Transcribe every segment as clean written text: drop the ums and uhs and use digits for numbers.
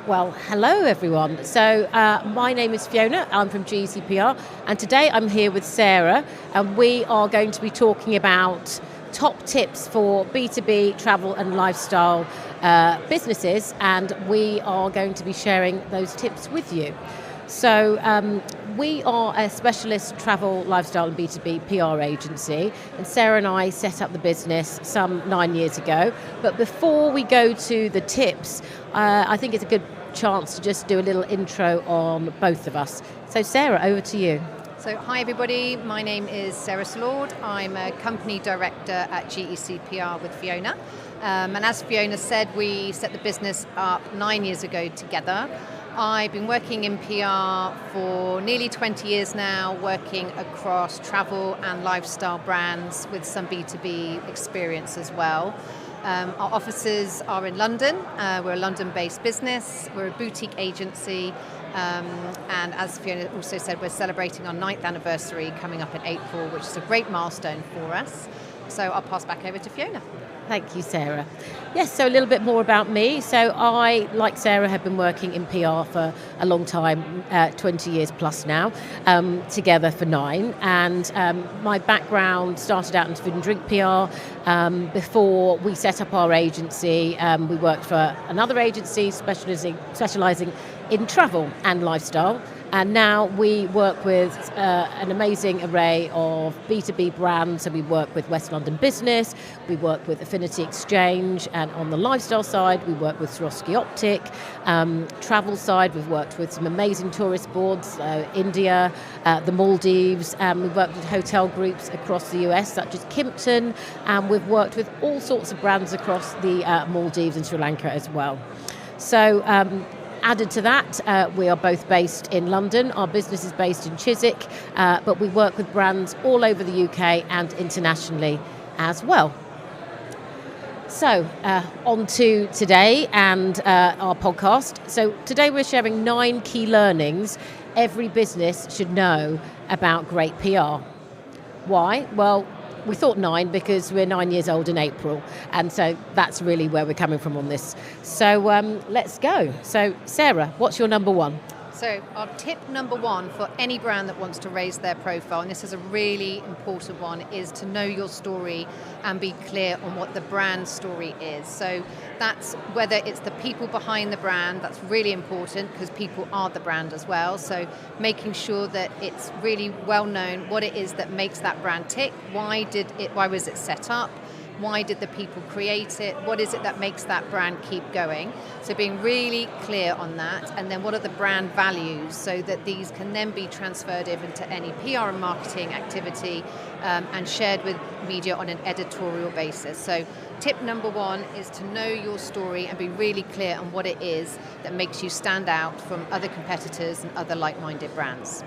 Well, hello everyone. So my name is Fiona, I'm from GEC PR, and today I'm here with Sarah, and we are going to be talking about top tips for B2B travel and lifestyle businesses, and we are going to be sharing those tips with you. So we are a specialist travel, lifestyle and B2B PR agency, and Sarah and I set up the business some 9 years ago. But before we go to the tips, I think it's a good chance to just do a little intro on both of us. So Sarah, over to you. So hi everybody, my name is Sarah Slord. I'm a company director at GEC PR with Fiona. And as Fiona said, we set the business up 9 years ago together. I've been working in PR for nearly 20 years now, working across travel and lifestyle brands with some B2B experience as well. Our offices are in London. We're a London-based business. We're a boutique agency. And as Fiona also said, we're celebrating our 9th anniversary coming up in April, which is a great milestone for us. So I'll pass back over to Fiona. Thank you, Sarah. Yes, so a little bit more about me. So I, like Sarah, have been working in PR for a long time, 20 years plus now, together for 9. And my background started out in food and drink PR. Before we set up our agency, we worked for another agency specialising in travel and lifestyle. And now we work with an amazing array of B2B brands. So we work with West London Business, we work with Affinity Exchange, and on the lifestyle side, we work with Swarovski Optic. Travel side, we've worked with some amazing tourist boards, India, the Maldives. We've worked with hotel groups across the US, such as Kimpton, and we've worked with all sorts of brands across the Maldives and Sri Lanka as well. So, added to that, we are both based in London. Our business is based in Chiswick, but we work with brands all over the UK and internationally as well. So, on to today and our podcast. So today we're sharing 9 key learnings every business should know about great PR. Why? Well, we thought 9 because we're 9 years old in April, and so that's really where we're coming from on this. So let's go. So Sarah, what's your number 1? So our tip number 1 for any brand that wants to raise their profile, and this is a really important one, is to know your story and be clear on what the brand story is. So that's whether it's the people behind the brand, that's really important because people are the brand as well. So making sure that it's really well known what it is that makes that brand tick. Why was it set up? Why did the people create it? What is it that makes that brand keep going? So being really clear on that. And then what are the brand values so that these can then be transferred into any PR and marketing activity and shared with media on an editorial basis. So tip number 1 is to know your story and be really clear on what it is that makes you stand out from other competitors and other like-minded brands.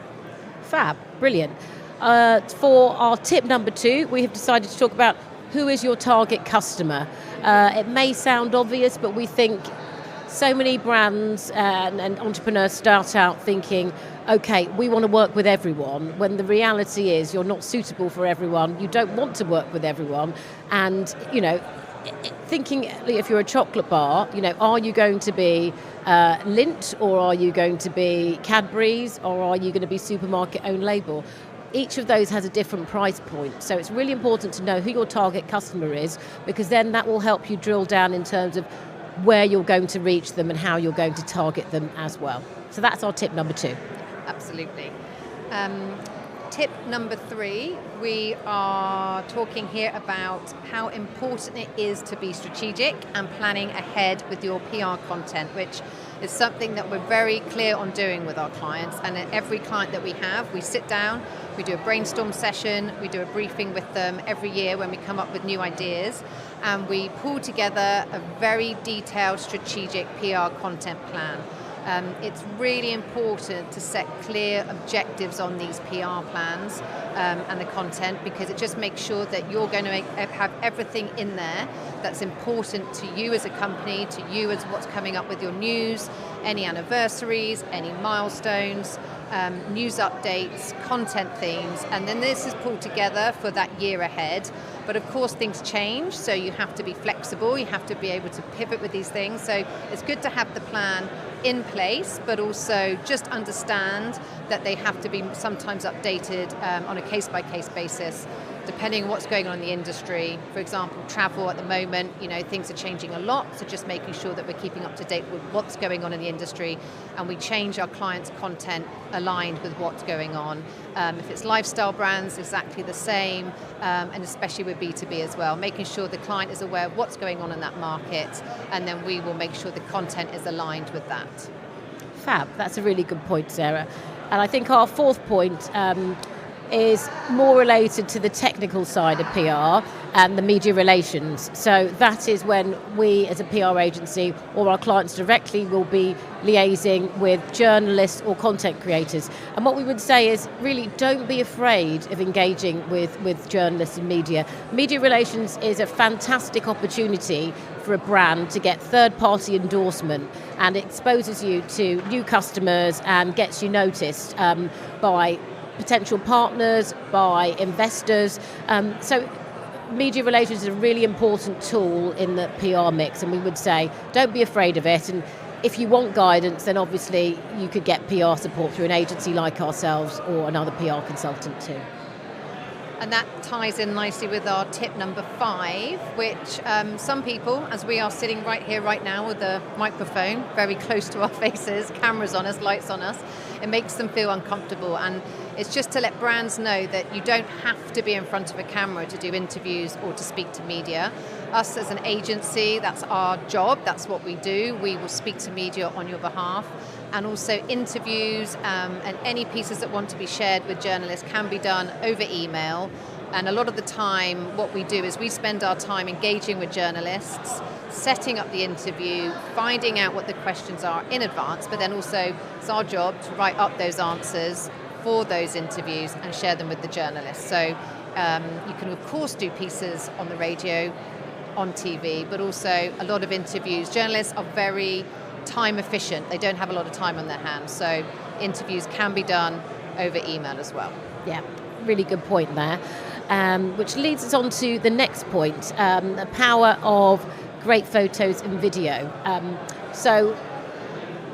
Fab, brilliant. For our tip number 2, we have decided to talk about who is your target customer. It may sound obvious, but we think so many brands and entrepreneurs start out thinking, okay, we want to work with everyone, when the reality is you're not suitable for everyone, you don't want to work with everyone, and, you know, thinking if you're a chocolate bar, you know, are you going to be Lindt, or are you going to be Cadbury's, or are you going to be supermarket own label? Each of those has a different price point. So it's really important to know who your target customer is, because then that will help you drill down in terms of where you're going to reach them and how you're going to target them as well. So that's our tip number 2. Absolutely. Tip number 3, we are talking here about how important it is to be strategic and planning ahead with your PR content, which is something that we're very clear on doing with our clients. And at every client that we have, we sit down, we do a brainstorm session, we do a briefing with them every year when we come up with new ideas, and we pull together a very detailed strategic PR content plan. It's really important to set clear objectives on these PR plans and the content, because it just makes sure that you're going to have everything in there that's important to you as a company, to you as what's coming up with your news, any anniversaries, any milestones, news updates, content themes, and then this is pulled together for that year ahead. But of course things change, so you have to be flexible, you have to be able to pivot with these things. So it's good to have the plan in place, but also just understand that they have to be sometimes updated on a case-by-case basis, depending on what's going on in the industry. For example, travel at the moment, things are changing a lot, so just making sure that we're keeping up to date with what's going on in the industry, and we change our clients' content aligned with what's going on. If it's lifestyle brands, exactly the same, and especially with B2B as well, making sure the client is aware of what's going on in that market, and then we will make sure the content is aligned with that. Fab, that's a really good point, Sarah. And I think our fourth point is more related to the technical side of PR and the media relations. So that is when we as a PR agency or our clients directly will be liaising with journalists or content creators. And what we would say is really don't be afraid of engaging with journalists and media. Media relations is a fantastic opportunity for a brand to get third-party endorsement, and it exposes you to new customers and gets you noticed by potential partners, by investors. So media relations is a really important tool in the PR mix, and we would say don't be afraid of it. And if you want guidance, then obviously you could get PR support through an agency like ourselves or another PR consultant too. And that ties in nicely with our tip number 5, which some people, as we are sitting right here, right now with a microphone very close to our faces, cameras on us, lights on us, it makes them feel uncomfortable. And it's just to let brands know that you don't have to be in front of a camera to do interviews or to speak to media. Us as an agency, that's our job, that's what we do. We will speak to media on your behalf. And also interviews and any pieces that want to be shared with journalists can be done over email. And a lot of the time what we do is we spend our time engaging with journalists, setting up the interview, finding out what the questions are in advance, but then also it's our job to write up those answers for those interviews and share them with the journalists. So you can of course do pieces on the radio, on TV, but also a lot of interviews. Journalists are very time efficient. They don't have a lot of time on their hands. So interviews can be done over email as well. Yeah, really good point there. Which leads us on to the next point, the power of great photos and video. So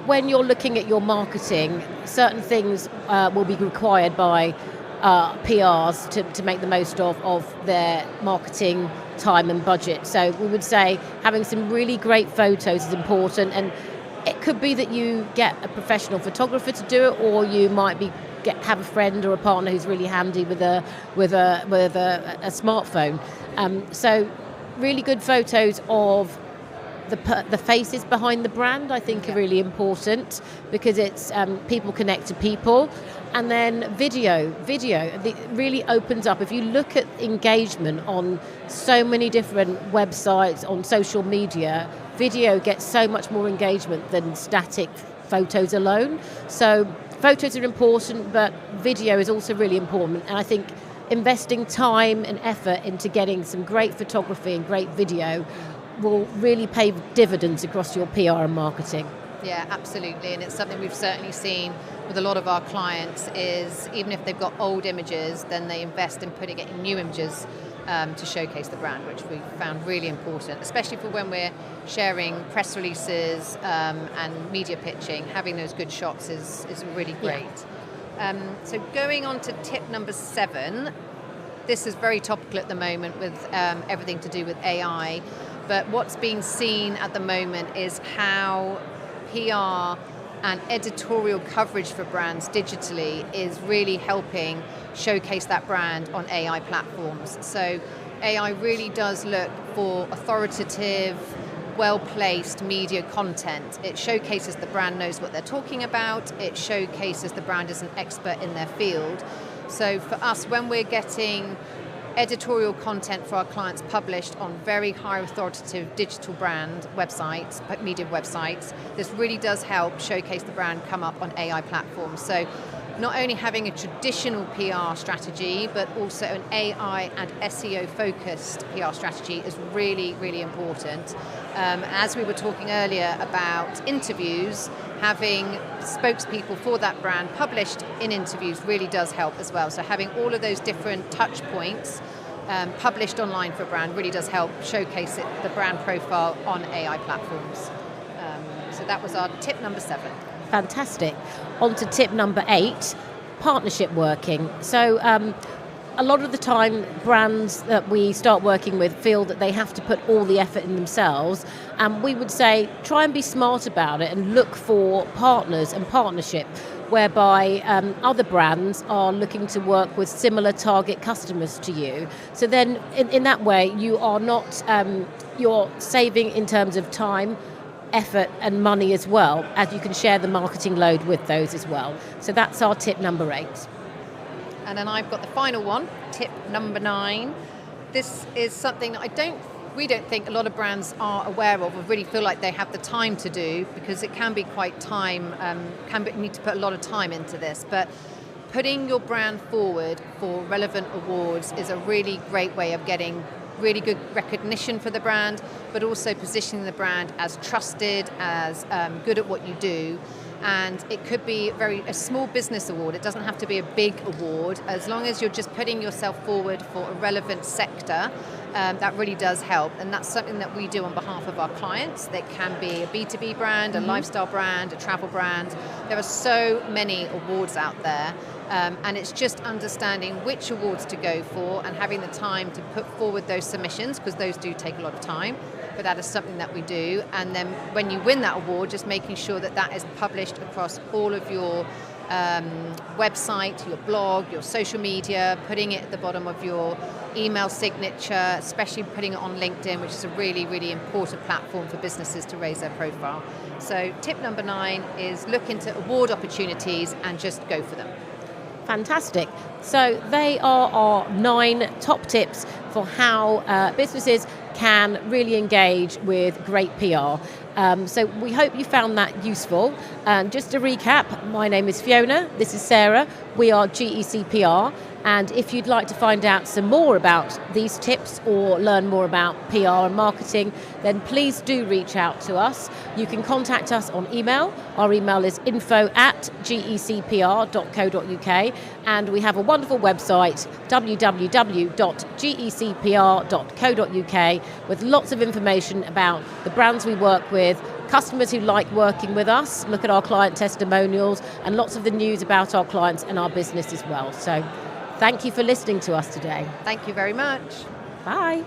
when you're looking at your marketing, certain things will be required by PRs to make the most of their marketing time and budget. So we would say having some really great photos is important, and it could be that you get a professional photographer to do it, or you might have a friend or a partner who's really handy with a smartphone. So really good photos of the faces behind the brand, I think, are really important, because it's people connect to people. And then video it really opens up. If you look at engagement on so many different websites, on social media, video gets so much more engagement than static photos alone. So photos are important, but video is also really important. And I think investing time and effort into getting some great photography and great video will really pay dividends across your PR and marketing. Yeah, absolutely. And it's something we've certainly seen with a lot of our clients is even if they've got old images, then they invest in getting new images to showcase the brand, which we found really important, especially for when we're sharing press releases and media pitching. Having those good shots is really great. Yeah. So going on to tip number 7, this is very topical at the moment with everything to do with AI, but what's being seen at the moment is how PR and editorial coverage for brands digitally is really helping showcase that brand on AI platforms. So AI really does look for authoritative, well-placed media content. It showcases the brand knows what they're talking about. It showcases the brand is an expert in their field. So for us, when we're getting editorial content for our clients published on very high authoritative digital brand websites, media websites, this really does help showcase the brand come up on AI platforms. So not only having a traditional PR strategy, but also an AI and SEO focused PR strategy is really, really important. As we were talking earlier about interviews, having spokespeople for that brand published in interviews really does help as well. So having all of those different touch points published online for a brand really does help showcase the brand profile on AI platforms. So that was our tip number 7. Fantastic. On to tip number 8, partnership working. So a lot of the time brands that we start working with feel that they have to put all the effort in themselves, and we would say try and be smart about it and look for partners and partnership whereby other brands are looking to work with similar target customers to you. So then in that way you are not, you're saving in terms of time, effort and money as well, as you can share the marketing load with those as well. So that's our tip number 8. And then I've got the final one, tip number 9. This is something that we don't think a lot of brands are aware of or really feel like they have the time to do, because it can be quite you need to put a lot of time into this. But putting your brand forward for relevant awards is a really great way of getting really good recognition for the brand, but also positioning the brand as trusted, as good at what you do. And it could be a small business award. It doesn't have to be a big award. As long as you're just putting yourself forward for a relevant sector, that really does help. And that's something that we do on behalf of our clients. They can be a B2B brand, a lifestyle brand, a travel brand. There are so many awards out there. And it's just understanding which awards to go for and having the time to put forward those submissions, because those do take a lot of time. But that is something that we do. And then when you win that award, just making sure that that is published across all of your website, your blog, your social media, putting it at the bottom of your email signature, especially putting it on LinkedIn, which is a really, really important platform for businesses to raise their profile. So tip number 9 is look into award opportunities and just go for them. Fantastic. So they are our 9 top tips for how businesses can really engage with great PR. So we hope you found that useful. Just to recap, my name is Fiona, this is Sarah, we are GEC PR, and if you'd like to find out some more about these tips or learn more about PR and marketing, then please do reach out to us. You can contact us on email. Our email is info@gecpr.co.uk, and we have a wonderful website, www.gecpr.co.uk, with lots of information about the brands we work with, customers who like working with us, look at our client testimonials, and lots of the news about our clients and our business as well. So thank you for listening to us today. Thank you very much. Bye.